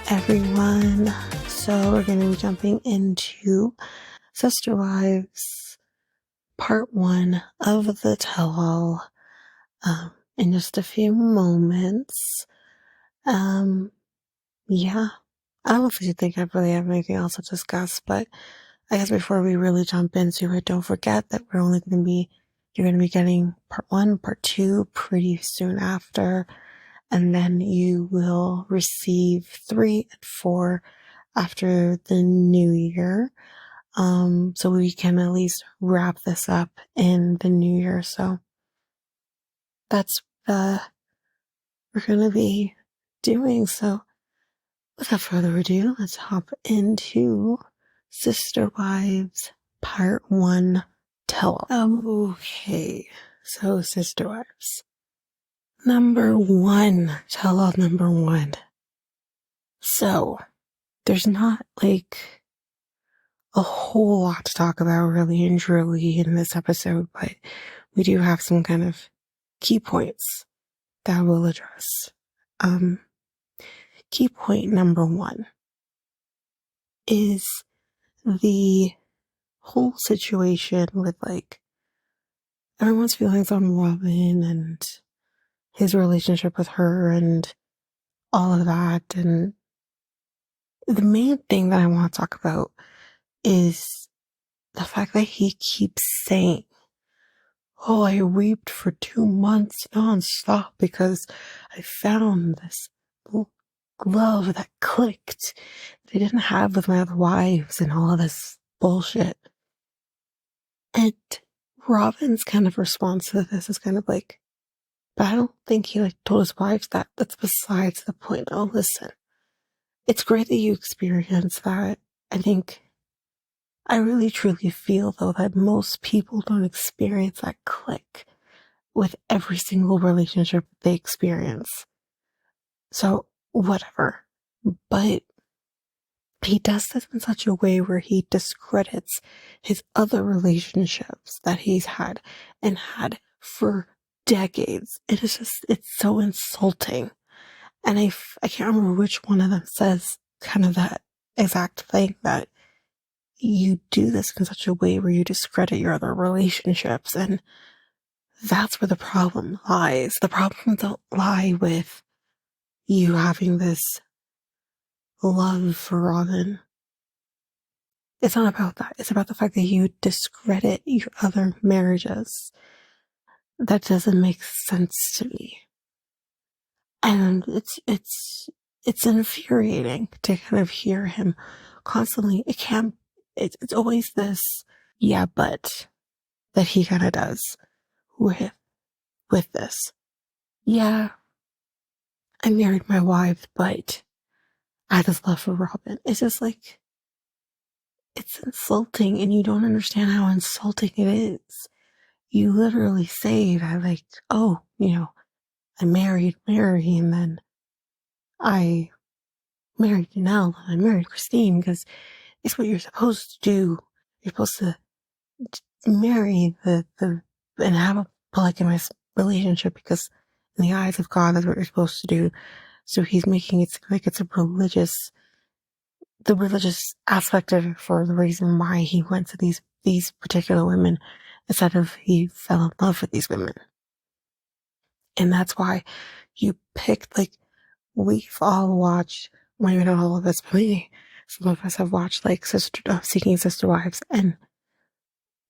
everyone. So we're going to be jumping into Sister Wives part 1 of the tell-all in just a few moments. Yeah, I don't think I really have anything else to discuss, but I guess before we really jump into it, don't forget that you're going to be getting part 1, part 2 pretty soon after, and then you will receive 3 and 4 after the new year. So we can at least wrap this up in the new year. So that's what we're going to be doing. So without further ado, let's hop into Sister Wives Part 1 Tell. Okay, so Sister Wives. Number 1, Tell all number 1. So there's not like a whole lot to talk about really and truly in this episode, but we do have some kind of key points that we'll address. Key point number 1 is the whole situation with like everyone's feelings on Robin and his relationship with her and all of that. And the main thing that I want to talk about is the fact that he keeps saying, "Oh, I wept for 2 months nonstop because I found this glove that clicked they didn't have with my other wives," and all of this bullshit. And Robin's kind of response to this is kind of like, but I don't think he like told his wives that. That's besides the point. Oh, listen, it's great that you experience that. I really truly feel though that most people don't experience that click with every single relationship they experience. So, whatever. But he does this in such a way where he discredits his other relationships that he's had and had for decades. It's so insulting. And I can't remember which one of them says kind of that exact thing, that you do this in such a way where you discredit your other relationships. And that's where the problem lies. The problem don't lie with you having this love for Robin. It's not about that. It's about the fact that you discredit your other marriages. That doesn't make sense to me. And it's infuriating to kind of hear him constantly. It's always this, yeah, but that he kind of does with this. Yeah, I married my wife, but I had this love for Robin. It's just like, it's insulting, and you don't understand how insulting it is. You literally say that, like, oh, I married Mary, and then I married Janelle, and I married Christine, because it's what you're supposed to do. You're supposed to marry and have a polygamous relationship, because in the eyes of God, that's what you're supposed to do. So he's making it seem like it's the religious aspect of it for the reason why he went to these particular women instead of he fell in love with these women. And that's why you picked, like, we've all watched, maybe not all of us, but maybe some of us have watched, like, Seeking Sister Wives, and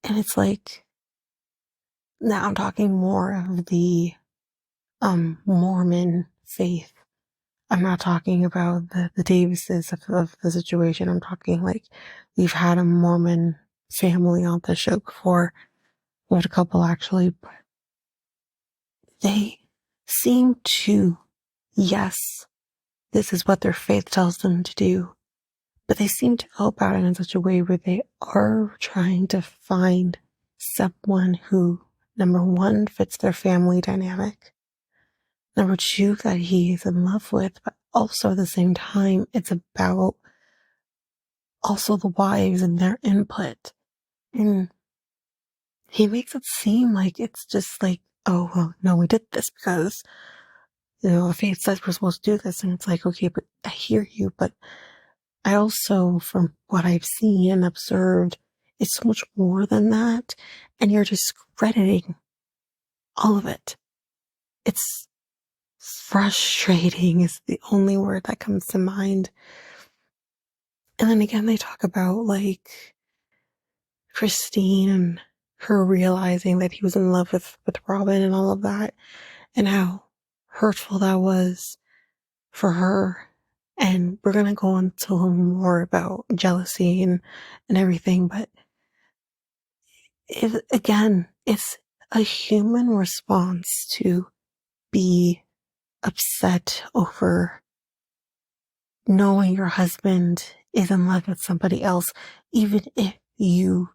it's like, now I'm talking more of the Mormon faith. I'm not talking about the Davises of the situation. I'm talking like, we've had a Mormon family on the show before. We had a couple actually, but they seem to, yes, this is what their faith tells them to do, but they seem to go about it in such a way where they are trying to find someone who, number 1, fits their family dynamic, number 2, that he is in love with, but also at the same time, it's about also the wives and their input. And he makes it seem like it's just like, oh, well, no, we did this because the faith says we're supposed to do this. And it's like, okay, but I hear you. But I also, from what I've seen and observed, it's so much more than that. And you're discrediting all of it. It's frustrating is the only word that comes to mind. And then again, they talk about like Christine and her realizing that he was in love with Robin and all of that, and how hurtful that was for her. And we're going to go into a little more about jealousy and everything, but again, it's a human response to be upset over knowing your husband is in love with somebody else, even if you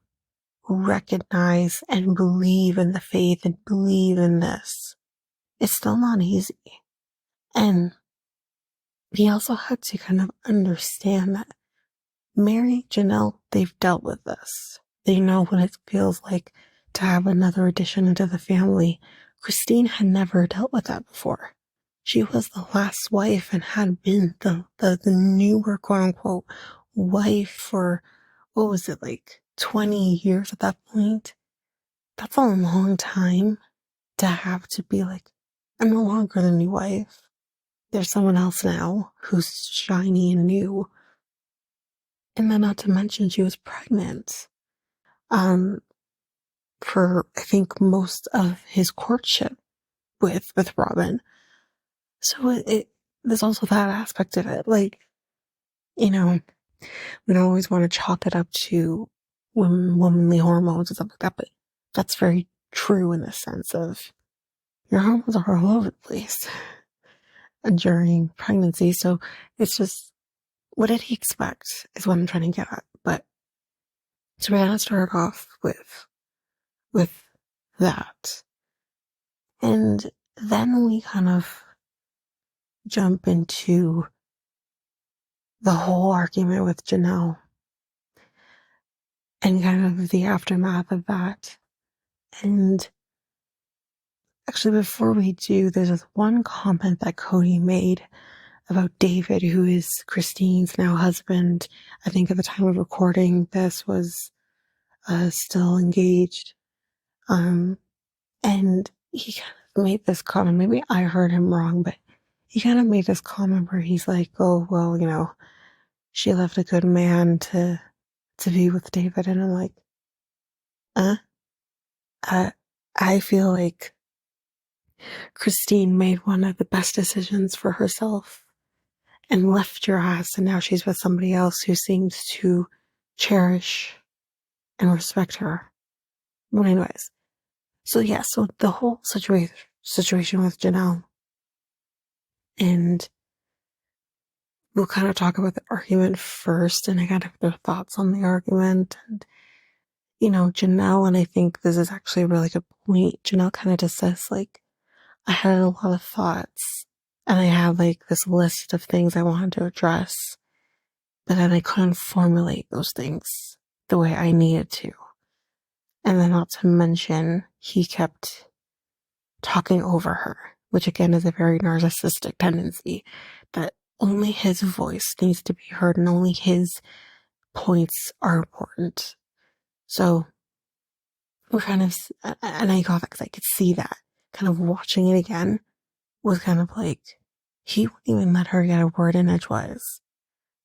recognize and believe in the faith and believe in this. It's still not easy. And he also had to kind of understand that Mary, Janelle, they've dealt with this. They know what it feels like to have another addition into the family. Christine had never dealt with that before. She was the last wife and had been the newer quote unquote wife for, what was it, like 20 years at that point? That's a long time to have to be like, I'm no longer the new wife. There's someone else now who's shiny and new. And then not to mention she was pregnant. For I think most of his courtship with Robin. So there's also that aspect of it. Like, we don't always want to chalk it up to womanly hormones and stuff like that, but that's very true in the sense of your hormones are all over the place during pregnancy. So it's just, what did he expect is what I'm trying to get at. But so we're gonna start off with that. And then we kind of jump into the whole argument with Janelle and kind of the aftermath of that. And actually, before we do, there's this one comment that Kody made about David, who is Christine's now husband. I think at the time of recording, this was still engaged. And he kind of made this comment. Maybe I heard him wrong, but he kind of made this comment where he's like, "Oh, well, she left a good man to be with David." And I'm like, uh, I feel like Christine made one of the best decisions for herself and left your ass, and now she's with somebody else who seems to cherish and respect her. But anyways, so yeah, so the whole situation with Janelle, and we'll kind of talk about the argument first, and I kind of have their thoughts on the argument, and Janelle, and I think this is actually a really good point. Janelle kind of just says, like, I had a lot of thoughts, and I had like this list of things I wanted to address, but then I couldn't formulate those things the way I needed to. And then not to mention, he kept talking over her, which again is a very narcissistic tendency, that only his voice needs to be heard and only his points are important. So we're kind of, and I got that because I could see that kind of watching it again was kind of like, he wouldn't even let her get a word in edgewise.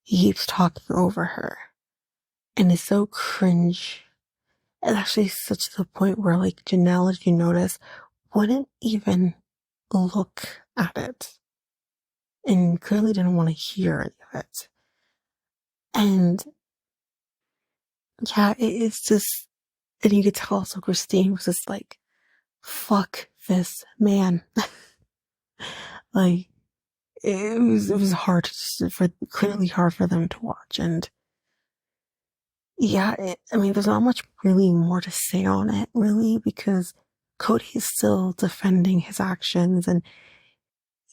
He keeps talking over her. And it's so cringe. It's actually such to the point where, like, Janelle, if you notice, wouldn't even look at it. And clearly didn't want to hear any of it. And yeah, it's just, and you could tell also Christine was just like, fuck this man. Like, it was hard clearly hard for them to watch. And yeah, I mean, there's not much really more to say on it, really, because Kody is still defending his actions, and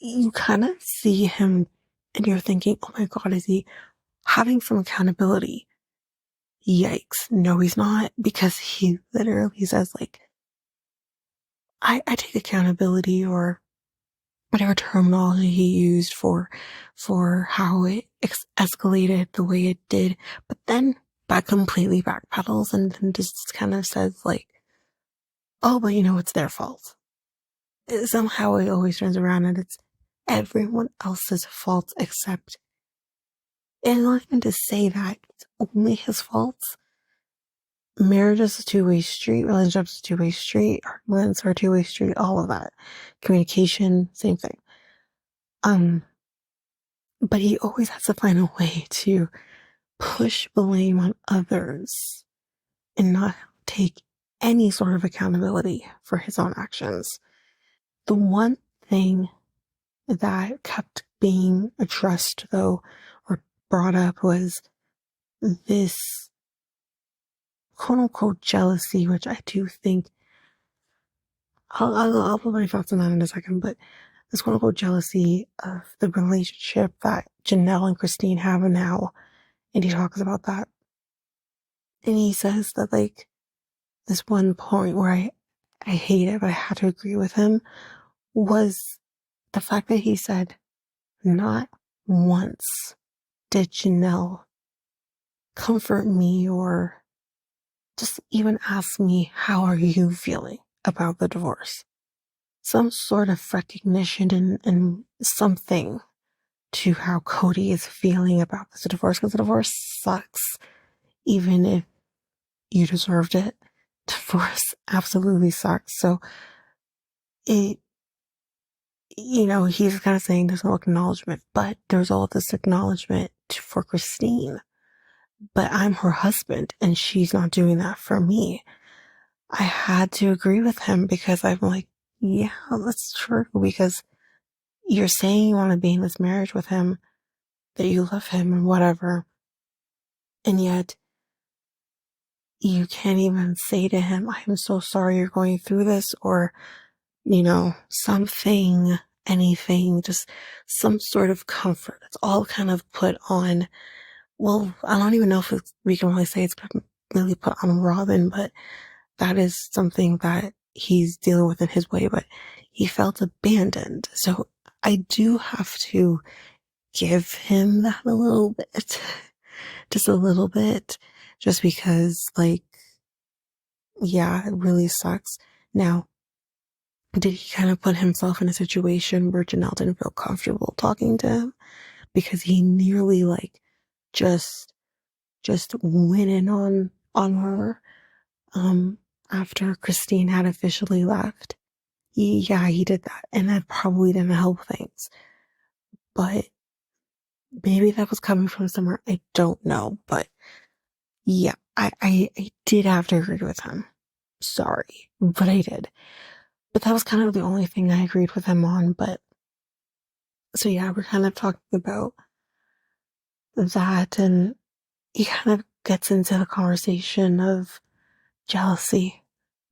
you kind of see him, and you're thinking, oh my God, is he having some accountability? Yikes. No, he's not, because he literally says, like, I take accountability, or whatever terminology he used for how it escalated the way it did, but then completely backpedals and then just kind of says like, oh, but it's their fault. Somehow it always turns around and it's everyone else's fault except, and not even to say that it's only his fault. Marriage is a two-way street, relationships is a two-way street, arguments are a two-way street, all of that. Communication, same thing. But he always has to find a way to push blame on others and not take any sort of accountability for his own actions. The one thing that kept being addressed, though, or brought up was this quote unquote jealousy, which I do think I'll put my thoughts on that in a second, but this quote unquote jealousy of the relationship that Janelle and Christine have now. And he talks about that. And he says that, like, this one point where I hate it, but I had to agree with him was the fact that he said, not once did Janelle comfort me or just even ask me, how are you feeling about the divorce? Some sort of recognition and something to how Kody is feeling about this divorce, because the divorce sucks, even if you deserved it. Divorce absolutely sucks. So it, he's kind of saying there's no acknowledgement, but there's all this acknowledgement for Christine. But I'm her husband and she's not doing that for me. I had to agree with him because I'm like, yeah, that's true. Because you're saying you want to be in this marriage with him, that you love him and whatever. And yet you can't even say to him, I'm so sorry you're going through this, or, something, anything, just some sort of comfort. It's all kind of put on, well, I don't even know if we can really say it's really put on Robin, but that is something that he's dealing with in his way, but he felt abandoned. So I do have to give him that a little bit, just a little bit, just because, like, yeah, it really sucks. Now, did he kind of put himself in a situation where Janelle didn't feel comfortable talking to him? Because he nearly, like, just went in on her, after Christine had officially left. He did that. And that probably didn't help things. But maybe that was coming from somewhere. I don't know. But yeah, I did have to agree with him. Sorry, but I did. But that was kind of the only thing I agreed with him on. But so yeah, we're kind of talking about that, and he kind of gets into the conversation of jealousy,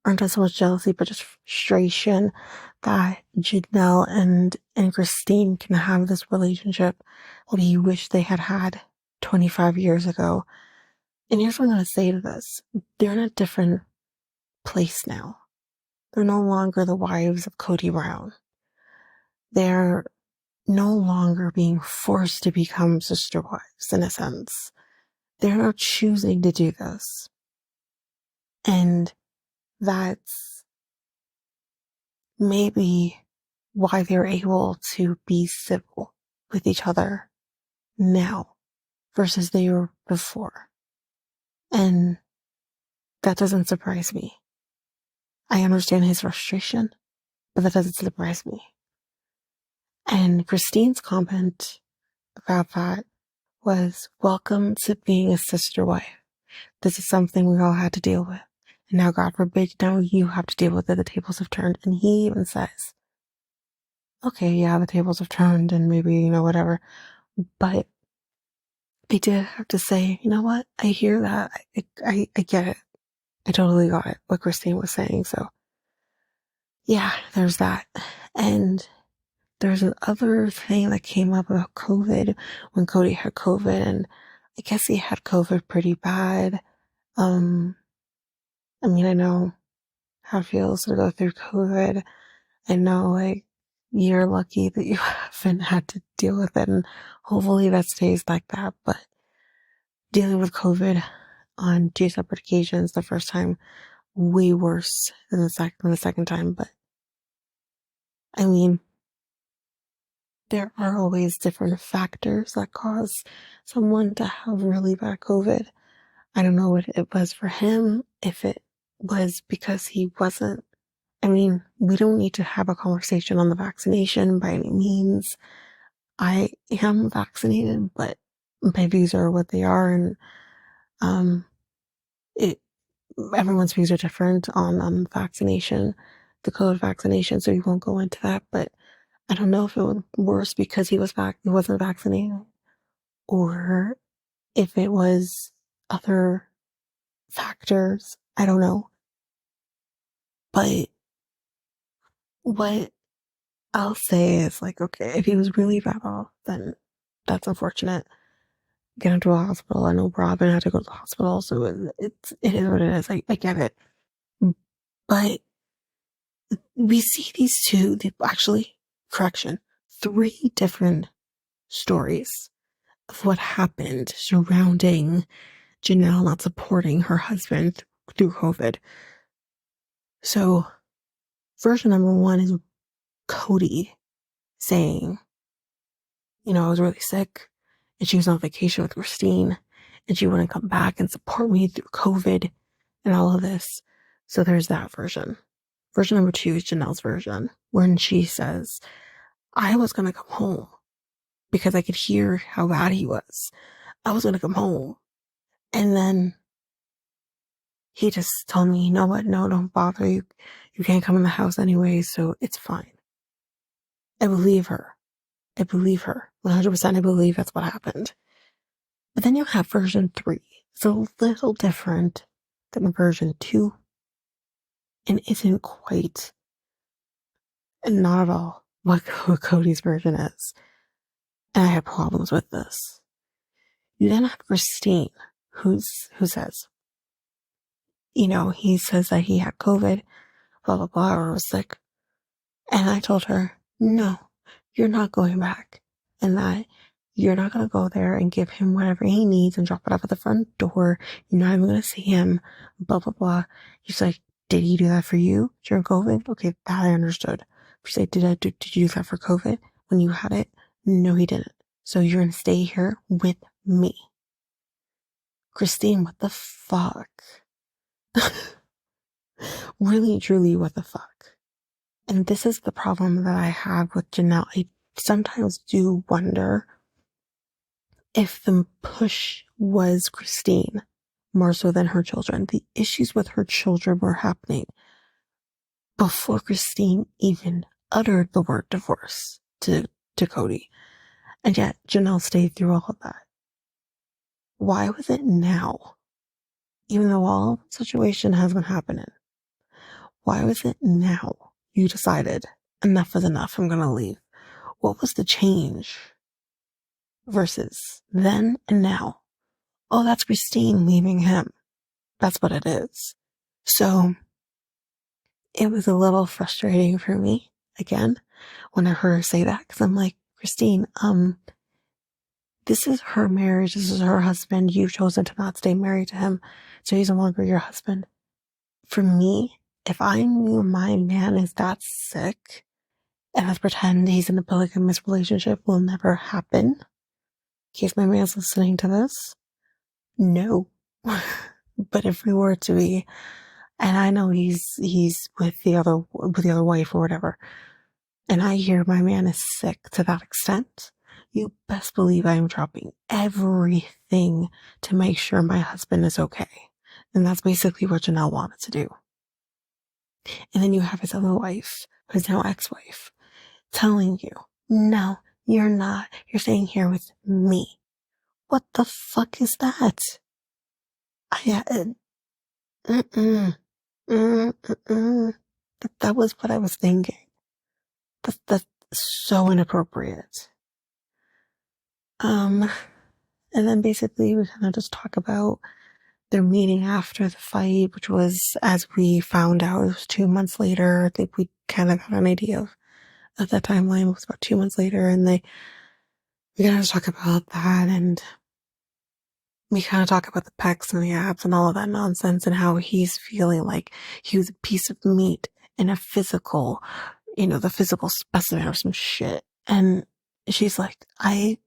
or not so much jealousy, but just frustration that Janelle and Christine can have this relationship that he wished they had 25 years ago. And here's what I'm going to say to this. They're in a different place now. They're no longer the wives of Kody Brown. They're no longer being forced to become sister wives, in a sense. They're not choosing to do this. And that's maybe why they're able to be civil with each other now versus they were before. And that doesn't surprise me. I understand his frustration, but that doesn't surprise me. And Christine's comment about that was, welcome to being a sister wife. This is something we all had to deal with. And now, God forbid, now you have to deal with it. The tables have turned. And he even says, okay, yeah, the tables have turned and maybe, whatever. But I did have to say, you know what? I hear that. I get it. I totally got it, what Christine was saying. So yeah, there's that. And there's another thing that came up about COVID when Kody had COVID, and I guess he had COVID pretty bad. I mean, I know how it feels to go through COVID. I know, like, you're lucky that you haven't had to deal with it, and hopefully that stays like that. But dealing with COVID on two separate occasions, the first time way worse than the second time. But I mean, there are always different factors that cause someone to have really bad COVID. I don't know what it was for him, if it was because he wasn't. I mean, we don't need to have a conversation on the vaccination by any means. I am vaccinated, but my views are what they are, and um, it everyone's views are different on vaccination, the COVID vaccination. So we won't go into that. But I don't know if it was worse because he wasn't vaccinated, or if it was other factors. I don't know. But what I'll say is, like, okay, if he was really bad off, then that's unfortunate. Get him to a hospital. I know Robin had to go to the hospital, so it is what it is. I get it. But we see actually, correction, three different stories of what happened surrounding Janelle not supporting her husband through COVID. So, version number one is Kody saying, I was really sick, and she was on vacation with Christine, and she wouldn't come back and support me through COVID and all of this. So there's that version. Version number two is Janelle's version, when she says, I was going to come home because I could hear how bad he was. I was going to come home. And then he just told me, you know what? No, don't bother. You can't come in the house anyway, so it's fine. I believe her. 100% I believe that's what happened. But then you have version 3. It's a little different than version 2, and isn't quite, and not at all, what Kody's version is. And I had problems with this. You then have Christine, who says, he says that he had COVID, blah, blah, blah, or was sick. And I told her, no, you're not going back. And that you're not going to go there and give him whatever he needs and drop it off at the front door. You're not even going to see him, blah, blah, blah. He's like, did he do that for you during COVID? Okay, that I understood. She said, did you do that for COVID when you had it? No, he didn't. So you're going to stay here with me. Christine, what the fuck? Really, truly, what the fuck? And this is the problem that I have with Janelle. I sometimes do wonder if the push was Christine more so than her children. The issues with her children were happening before Christine even uttered the word divorce to Kody. And yet Janelle stayed through all of that. Why was it now? Even though all the situation has been happening, why was it now you decided enough is enough, I'm gonna leave? What was the change versus then and now? Oh, that's Christine leaving him. That's what it is. So it was a little frustrating for me, again, when I heard her say that, because I'm like, Christine, this is her marriage. This is her husband. You've chosen to not stay married to him, so he's no longer your husband. For me, if I knew my man is that sick, and let's pretend he's in a polygamous relationship, will never happen, in case my man's listening to this, no. But if we were to be, and I know he's with the other wife or whatever, and I hear my man is sick to that extent, you best believe I am dropping everything to make sure my husband is okay. And that's basically what Janelle wanted to do. And then you have his other wife, who's now ex-wife, telling you, no, you're not. You're staying here with me. What the fuck is that? That was what I was thinking. That's so inappropriate. And then basically we kind of just talk about their meeting after the fight, which was, as we found out, it was 2 months later. I think we kind of got an idea of at that timeline was about 2 months later, and we kind of talk about that, and we kind of talk about the pecs and the abs and all of that nonsense, and how he's feeling like he was a piece of meat in a physical, the physical specimen or some shit. And she's like, I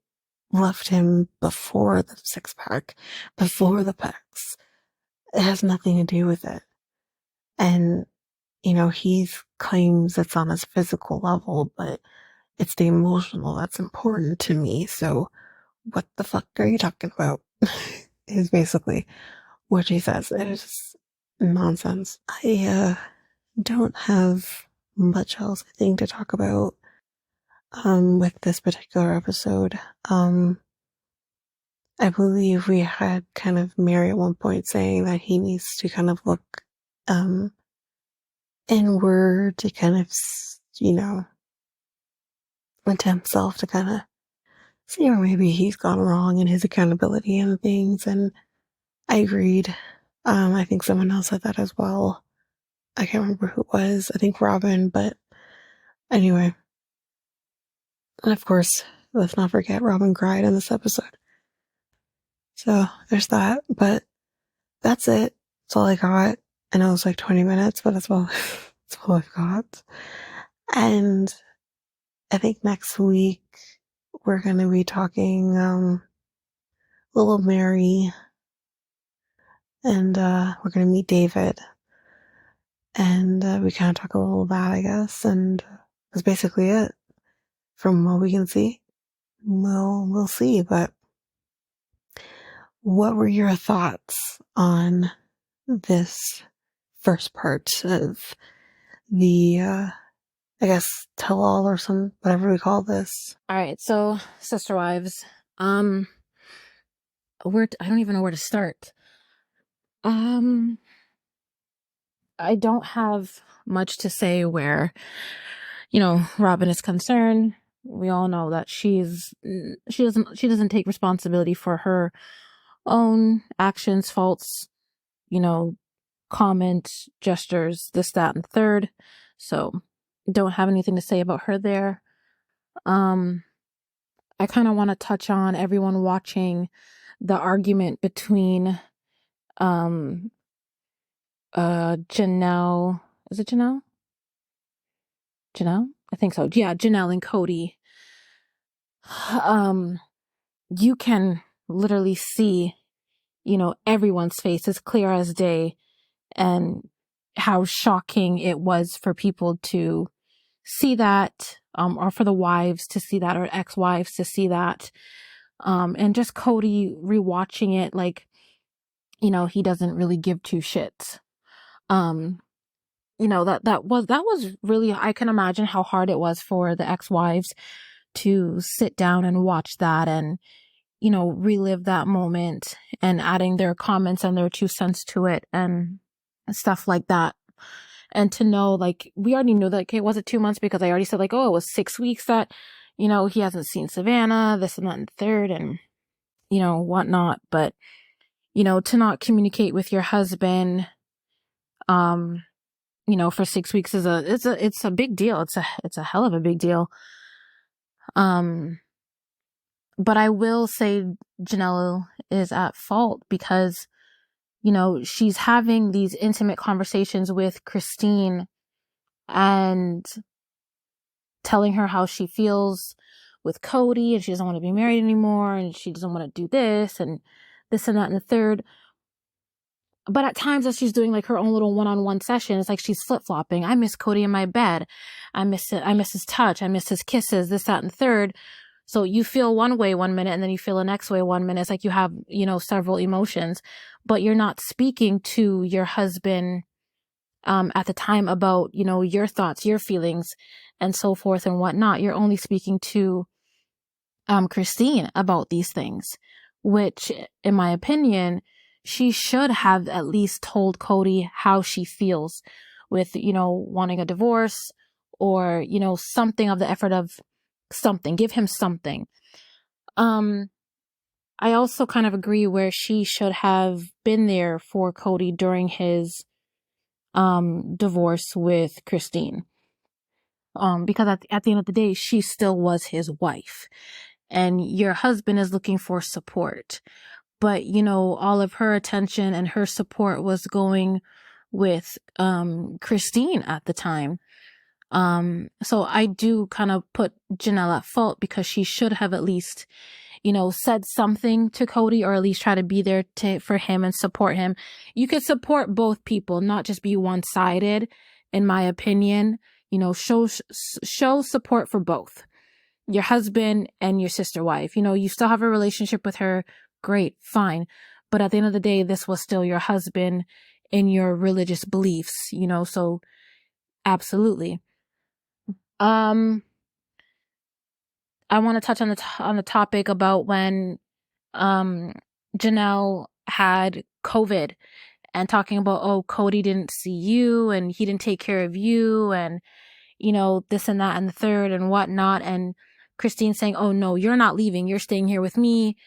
loved him before the six pack, before the pecs. It has nothing to do with it. And, he claims it's on his physical level, but it's the emotional that's important to me. So what the fuck are you talking about? Is basically what she says. It is nonsense. I don't have much else, I think, to talk about with this particular episode. I believe we had kind of Mary at one point saying that he needs to kind of look inward to kind of, into himself to kind of see where maybe he's gone wrong in his accountability and things. And I agreed. I think someone else said that as well. I can't remember who it was. I think Robin, but anyway. And of course, let's not forget Robin cried in this episode. So there's that, but that's it. That's all I got. I know it was like 20 minutes, but that's all, that's all I've got. And I think next week we're going to be talking, little Mary, and, we're going to meet David, and, we kind of talk a little about that, I guess, and that's basically it from what we can see. We'll see, but what were your thoughts on this first part of the, I guess, tell-all or whatever we call this? All right, so Sister Wives, I don't even know where to start. I don't have much to say where, Robin is concerned. We all know that she doesn't take responsibility for her own actions, faults, comments, gestures, this, that, and third. So don't have anything to say about her there. I kind of want to touch on everyone watching the argument between Janelle. Is it Janelle? Janelle? I think so. Yeah, Janelle and Kody. You can literally see, everyone's face as clear as day, and how shocking it was for people to see that, or for the wives to see that, or ex-wives to see that. And just Kody rewatching it, like, he doesn't really give two shits. That was really, I can imagine how hard it was for the ex-wives to sit down and watch that and, relive that moment and adding their comments and their 2 cents to it and stuff like that. And to know, like, we already knew that, okay, was it 2 months? Because I already said, like, oh, it was 6 weeks that, he hasn't seen Savannah, this and that and third, and, whatnot. But, to not communicate with your husband, for 6 weeks it's a big deal. It's a hell of a big deal. But I will say Janelle is at fault because, she's having these intimate conversations with Christine and telling her how she feels with Kody, and she doesn't want to be married anymore, and she doesn't want to do this and that and the third. But at times as she's doing like her own little one-on-one session, it's like she's flip-flopping. I miss Kody in my bed. I miss it. I miss his touch. I miss his kisses, this, that, and third. So you feel one way one minute and then you feel the next way one minute. It's like you have, several emotions, but you're not speaking to your husband at the time about, your thoughts, your feelings, and so forth and whatnot. You're only speaking to Christine about these things, which, in my opinion, she should have at least told Kody how she feels with, wanting a divorce or, something of the effort of something. Give him something. I also kind of agree where she should have been there for Kody during his divorce with Christine. Because at the end of the day, she still was his wife, and your husband is looking for support. But, you know, all of her attention and her support was going with, Christine at the time. So I do kind of put Janelle at fault, because she should have at least, you know, said something to Kody, or at least try to be there for him and support him. You could support both people, not just be one-sided, in my opinion. You know, show support for both your husband and your sister wife. You know, you still have a relationship with her. Great, fine. But at the end of the day, this was still your husband in your religious beliefs, you know, so absolutely. I want to touch on the topic about when Janelle had COVID, and talking about, oh, Kody didn't see you and he didn't take care of you, and, you know, this and that and the third and whatnot. And Christine saying, oh, no, you're not leaving. You're staying here with me,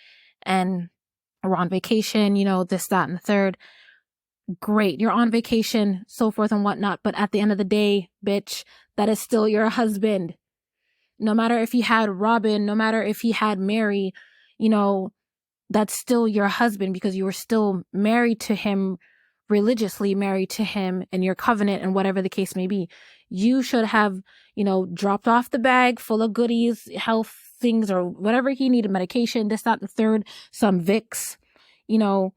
and we're on vacation, you know, this, that, and the third. Great. You're on vacation, so forth and whatnot. But at the end of the day, bitch, that is still your husband. No matter if he had Robin, no matter if he had Mary, you know, that's still your husband, because you were still married to him, religiously married to him in your covenant, and whatever the case may be. You should have, you know, dropped off the bag full of goodies, health things, or whatever he needed, medication, this, that, the third, some Vicks. You know,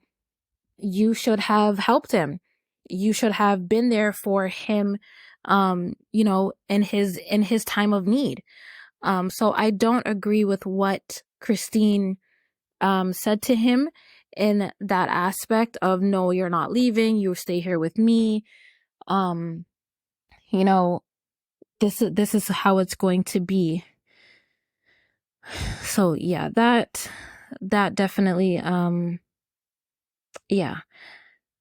you should have helped him. You should have been there for him, you know, in his time of need. So I don't agree with what Christine said to him in that aspect of, no, you're not leaving, you stay here with me. You know, this is how it's going to be. So yeah, that definitely, yeah.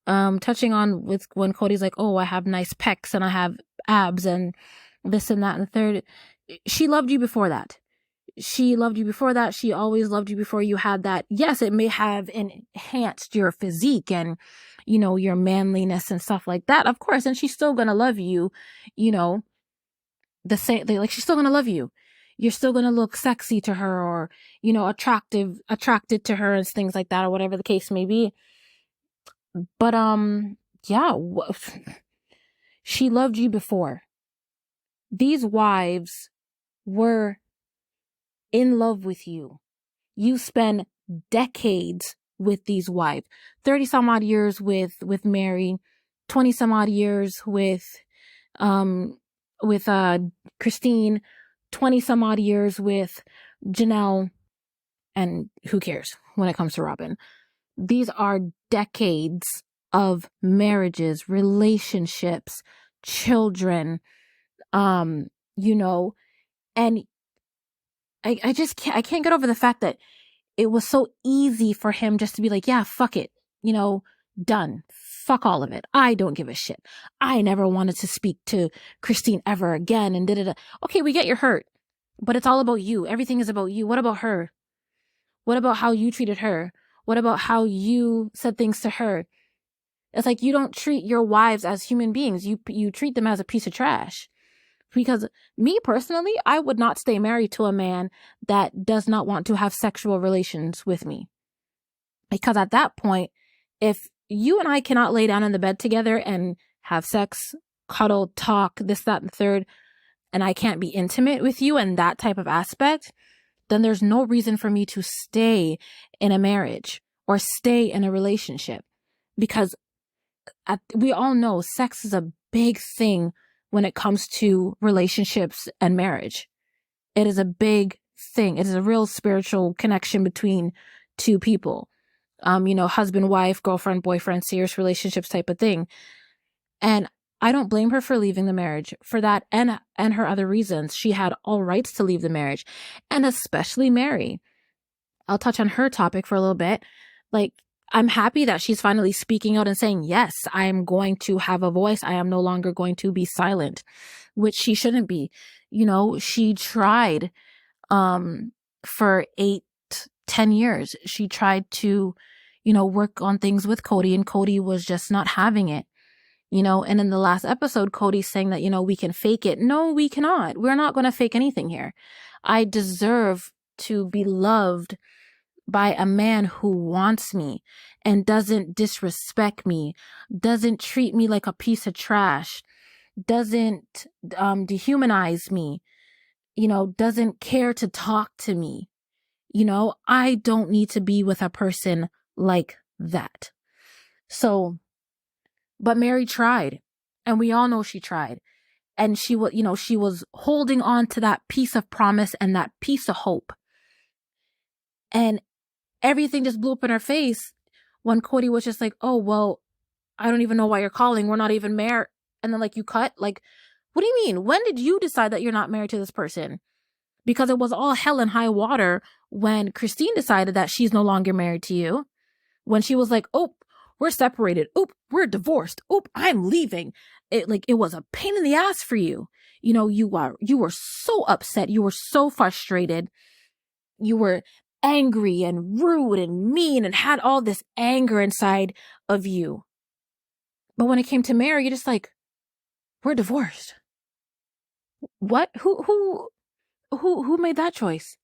Touching on with when Kody's like, oh, I have nice pecs and I have abs and this and that and the third. She loved you before that. She loved you before that. She always loved you before you had that. Yes, it may have enhanced your physique and, you know, your manliness and stuff like that, of course. And she's still gonna love you, you know, the same. Like, she's still gonna love you. You're still gonna look sexy to her, or, you know, attracted to her and things like that, or whatever the case may be. But yeah, she loved you before. These wives were in love with you. You spend decades with these wives. 30 some odd years with Mary, 20 some odd years with Christine, 20 some odd years with Janelle, and who cares when it comes to Robin. These are decades of marriages, relationships, children, you know, and I just can't get over the fact that it was so easy for him just to be like, yeah, fuck it, you know, done. Fuck all of it. I don't give a shit. I never wanted to speak to Christine ever again, and da-da-da. Okay, we get you're hurt, but it's all about you. Everything is about you. What about her? What about how you treated her? What about how you said things to her? It's like, you don't treat your wives as human beings. You treat them as a piece of trash. Because me personally, I would not stay married to a man that does not want to have sexual relations with me. Because at that point, if you and I cannot lay down in the bed together and have sex, cuddle, talk, this, that, and the third, and I can't be intimate with you in that type of aspect, then there's no reason for me to stay in a marriage or stay in a relationship. Because we all know sex is a big thing when it comes to relationships and marriage. It is a big thing. It is a real spiritual connection between two people. You know, husband, wife, girlfriend, boyfriend, serious relationships type of thing. And I don't blame her for leaving the marriage for that, and her other reasons. She had all rights to leave the marriage, and especially Mary. I'll touch on her topic for a little bit. Like, I'm happy that she's finally speaking out and saying, yes, I am going to have a voice. I am no longer going to be silent, which she shouldn't be. You know, she tried, for 8-10 years. She tried to, you know, work on things with Kody, and Kody was just not having it. And in the last episode, Kody's saying that, we can fake it. No, we cannot. We're not going to fake anything here. I deserve to be loved by a man who wants me and doesn't disrespect me, doesn't treat me like a piece of trash, doesn't dehumanize me, doesn't care to talk to me. I don't need to be with a person like that. So, but Mary tried, and we all know she tried. And she was, she was holding on to that piece of promise and that piece of hope. And everything just blew up in her face when Kody was just like, oh, well, I don't even know why you're calling. We're not even married. And then you cut? What do you mean? When did you decide that you're not married to this person? Because it was all hell and high water when Christine decided that she's no longer married to you. When she was like, oh, we're separated. Oop, we're divorced. Oop, I'm leaving. It was a pain in the ass for you. You were so upset. You were so frustrated. You were angry and rude and mean and had all this anger inside of you. But when it came to Mary, you're just like, we're divorced. What? Who made that choice?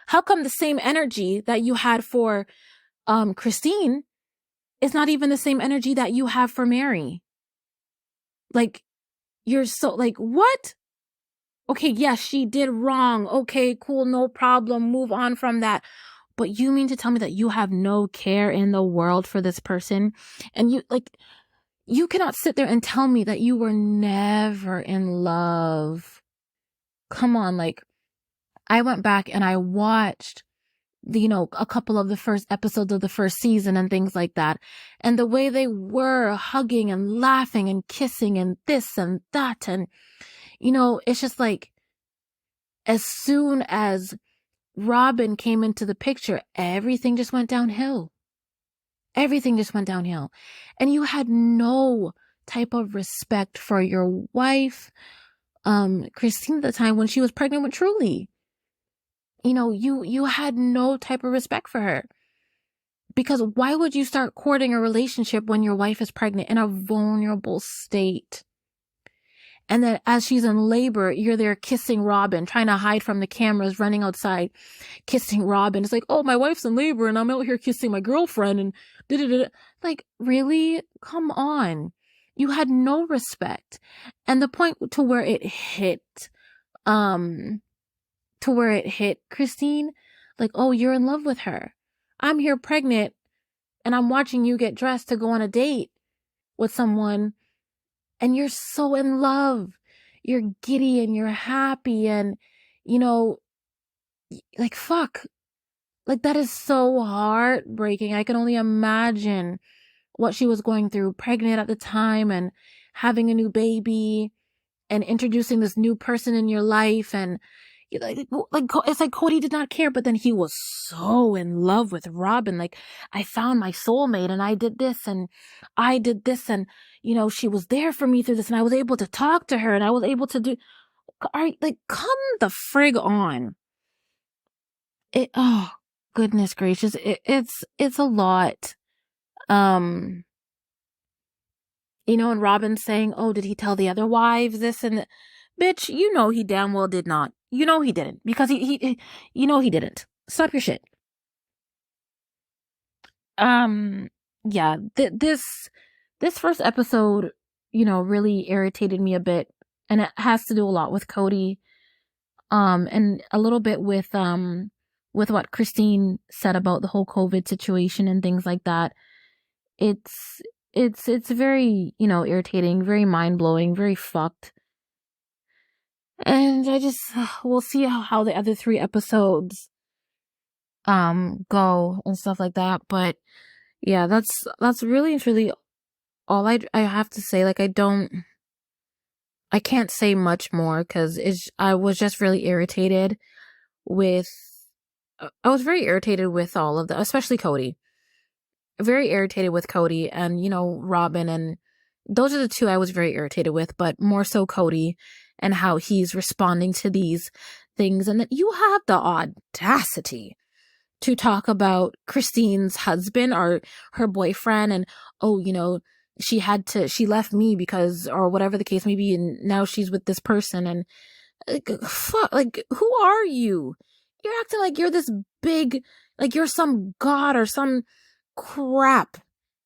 How come the same energy that you had for Christine is not even the same energy that you have for Mary? You're so what? Okay, yes, she did wrong. Okay, cool, no problem. Move on from that. But you mean to tell me that you have no care in the world for this person? And you cannot sit there and tell me that you were never in love. Come on, I went back and I watched a couple of the first episodes of the first season and things like that. And the way they were hugging and laughing and kissing and this and that. And, it's just as soon as Robin came into the picture, everything just went downhill. Everything just went downhill. And you had no type of respect for your wife, Christine, at the time when she was pregnant with Truly. You had no type of respect for her. Because why would you start courting a relationship when your wife is pregnant in a vulnerable state? And then as she's in labor, you're there kissing Robin, trying to hide from the cameras, running outside, kissing Robin. It's like, oh, my wife's in labor and I'm out here kissing my girlfriend and da-da-da. Really? Come on. You had no respect. And the point to where it hit, Christine, oh, you're in love with her. I'm here pregnant and I'm watching you get dressed to go on a date with someone and you're so in love. You're giddy and you're happy and, fuck. That is so heartbreaking. I can only imagine what she was going through, pregnant at the time and having a new baby and introducing this new person in your life. And it's like Kody did not care, but then he was so in love with Robin. I found my soulmate and I did this and I did this and, she was there for me through this and I was able to talk to her and I was able to do, come the frig on. Oh, goodness gracious. It's a lot. And Robin saying, oh, did he tell the other wives this and that? Bitch, he damn well did not. He didn't because he he didn't. Stop your shit. Yeah, this first episode, really irritated me a bit, and it has to do a lot with Kody, and a little bit with what Christine said about the whole COVID situation and things like that. It's very, irritating, very mind-blowing, very fucked. And I just, we'll see how the other 3 episodes, go and stuff like that. But yeah, that's really and truly all I have to say. I can't say much more because I was just really irritated with, I was very irritated with all of the, especially Kody. Very irritated with Kody and, Robin, and those are the 2 I was very irritated with, but more so Kody and how he's responding to these things. And that you have the audacity to talk about Christine's husband or her boyfriend and, oh, she left me because, or whatever the case may be, and now she's with this person. And fuck, like, who are you? You're acting like you're this big, like you're some god or some crap.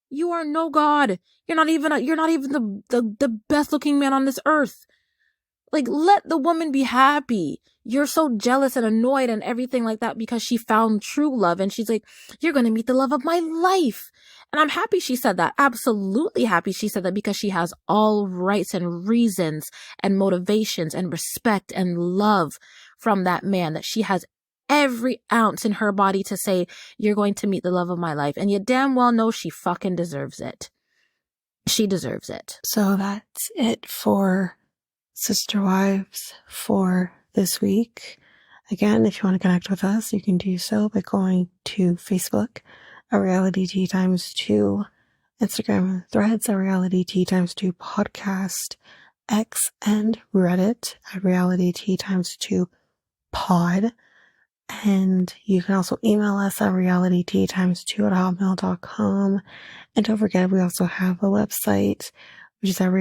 You are no god. You're not even the best looking man on this earth. Like, let the woman be happy. You're so jealous and annoyed and everything like that because she found true love. And she's like, you're going to meet the love of my life. And I'm happy she said that. Absolutely happy she said that, because she has all rights and reasons and motivations and respect and love from that man, that she has every ounce in her body to say, you're going to meet the love of my life. And you damn well know she fucking deserves it. She deserves it. So that's it for Sister Wives for this week. Again, if you want to connect with us, you can do so by going to Facebook, A Reality Tea Times 2, Instagram Threads, A Reality Tea Times 2 Podcast, X and Reddit, A Reality Tea Times 2 Pod. And you can also email us at realityteatimes2@hotmail.com. And don't forget, we also have a website, which is at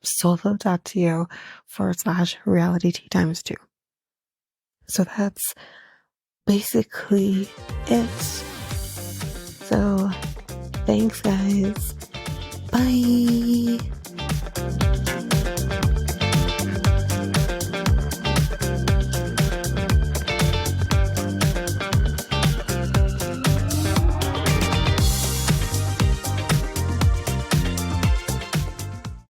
solo.to/reality So that's basically it. So thanks, guys. Bye.